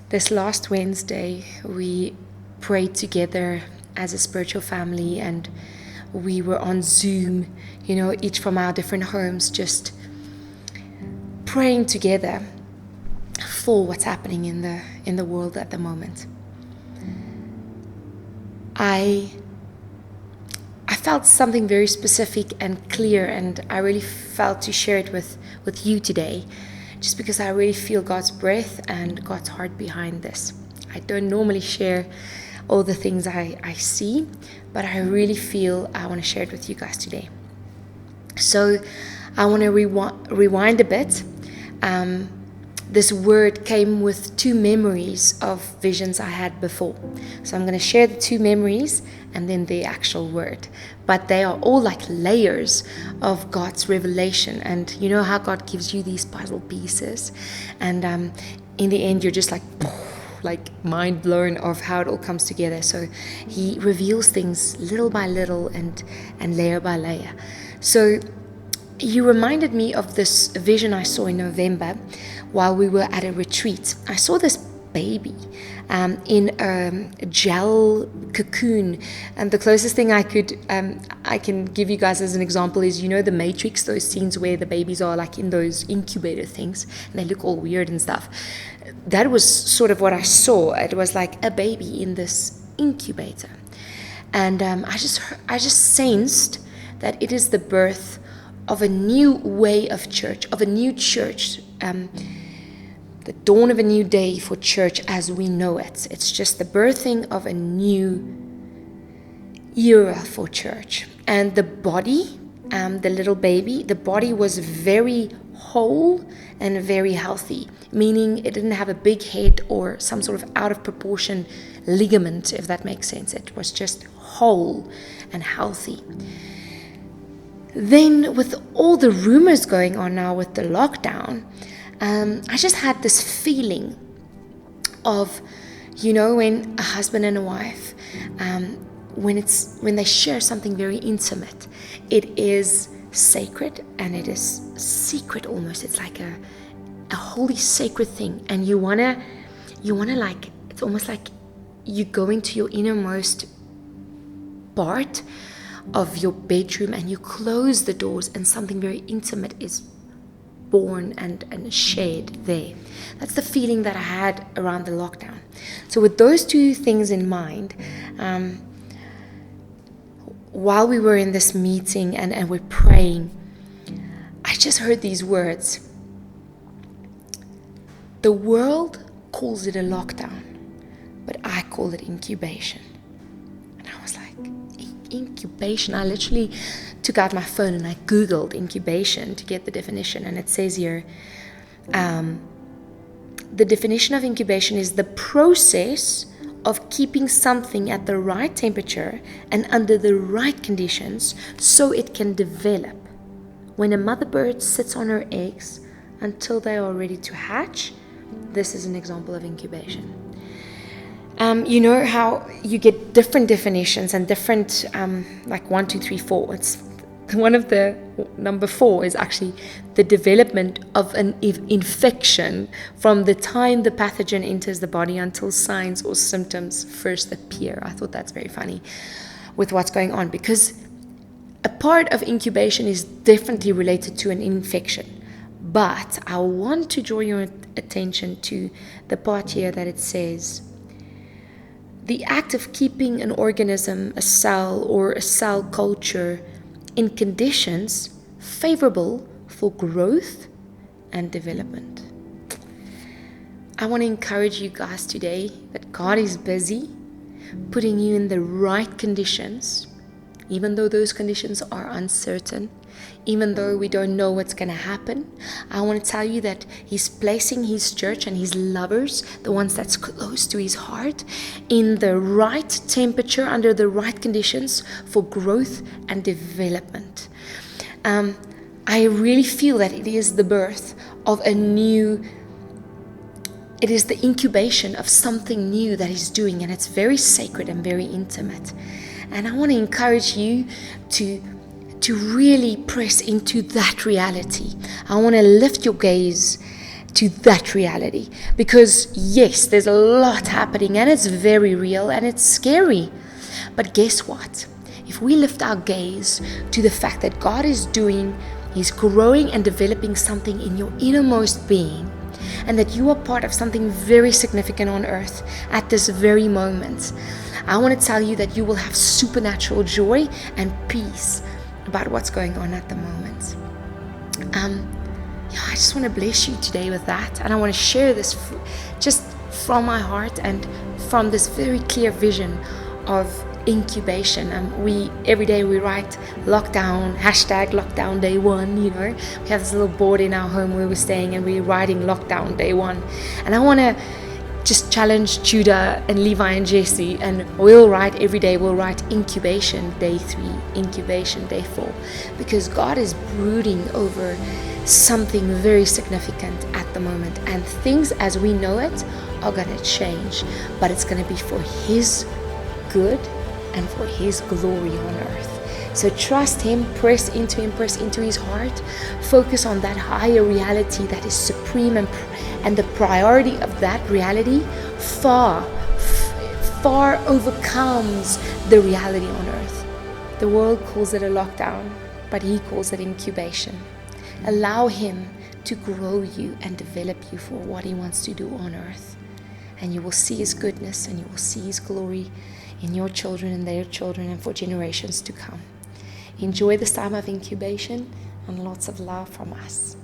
This last Wednesday, we prayed together as a spiritual family, and we were on Zoom, each from our different homes, just praying together for what's happening in the world at the moment. I felt something very specific and clear, and I really felt to share it with you today, just because I really feel God's breath and God's heart behind this. I don't normally share all the things I see, but I really feel I want to share it with you guys today. So I want to rewind a bit. This word came with two memories of visions I had before. So I'm going to share the two memories and then the actual word. But they are all like layers of God's revelation. And you know how God gives you these puzzle pieces. And in the end, you're just like mind blown of how it all comes together. So he reveals things little by little and layer by layer. So you reminded me of this vision I saw in November while we were at a retreat. I saw this baby in a gel cocoon, and the closest thing I can give you guys as an example is, the Matrix, those scenes where the babies are like in those incubator things and they look all weird and stuff. That was sort of what I saw. It was like a baby in this incubator, and I just sensed that it is the birth of a new way of church, of a new church, the dawn of a new day for church as we know it. It's just the birthing of a new era for church. And the body, the little baby, the body was very whole and very healthy, meaning it didn't have a big head or some sort of out of proportion ligament, if that makes sense. It was just whole and healthy. Then with all the rumors going on now with the lockdown, I just had this feeling of, when a husband and a wife, when they share something very intimate, it is sacred and it is secret almost. It's like a holy sacred thing, and you wanna like, it's almost like you go into your innermost part of your bedroom and you close the doors and something very intimate is born and shared there. That's the feeling that I had around the lockdown. So with those two things in mind, while we were in this meeting and we're praying, I just heard these words. The world calls it a lockdown, but I call it incubation. And I was like, incubation? I literally took out my phone and I Googled incubation to get the definition, and it says here, the definition of incubation is the process of keeping something at the right temperature and under the right conditions so it can develop. When a mother bird sits on her eggs until they are ready to hatch, this is an example of incubation. You know how you get different definitions and different, like 1, 2, 3, 4. It's one of the number 4 is actually the development of an infection from the time the pathogen enters the body until signs or symptoms first appear. I thought that's very funny with what's going on, because a part of incubation is definitely related to an infection. But I want to draw your attention to the part here that it says, the act of keeping an organism, a cell, or a cell culture in conditions favorable for growth and development. I want to encourage you guys today that God is busy putting you in the right conditions, even though those conditions are uncertain, even though we don't know what's going to happen. I want to tell you that He's placing His church and His lovers, the ones that's close to His heart, in the right temperature, under the right conditions for growth and development. I really feel that it is the birth of a new, it is the incubation of something new that He's doing, and it's very sacred and very intimate. And I want to encourage you to really press into that reality. I want to lift your gaze to that reality. Because yes, there's a lot happening and it's very real and it's scary. But guess what? If we lift our gaze to the fact that God is doing, He's growing and developing something in your innermost being, and that you are part of something very significant on earth at this very moment, I want to tell you that you will have supernatural joy and peace about what's going on at the moment. I just want to bless you today with that, and I want to share this just from my heart and from this very clear vision of incubation. We every day we write lockdown, hashtag lockdown day one. We have this little board in our home where we're staying, and we're writing lockdown day one. And I want to just challenge Judah and Levi and Jesse, and we'll write every day. We'll write incubation day 3, incubation day 4, because God is brooding over something very significant at the moment, and things as we know it are going to change, but it's going to be for His good and for His glory on earth. So trust Him, press into His heart, focus on that higher reality that is supreme, and the priority of that reality far overcomes the reality on earth. The world calls it a lockdown, but He calls it incubation. Allow Him to grow you and develop you for what He wants to do on earth. And you will see His goodness, and you will see His glory in your children and their children and for generations to come. Enjoy this time of incubation, and lots of love from us.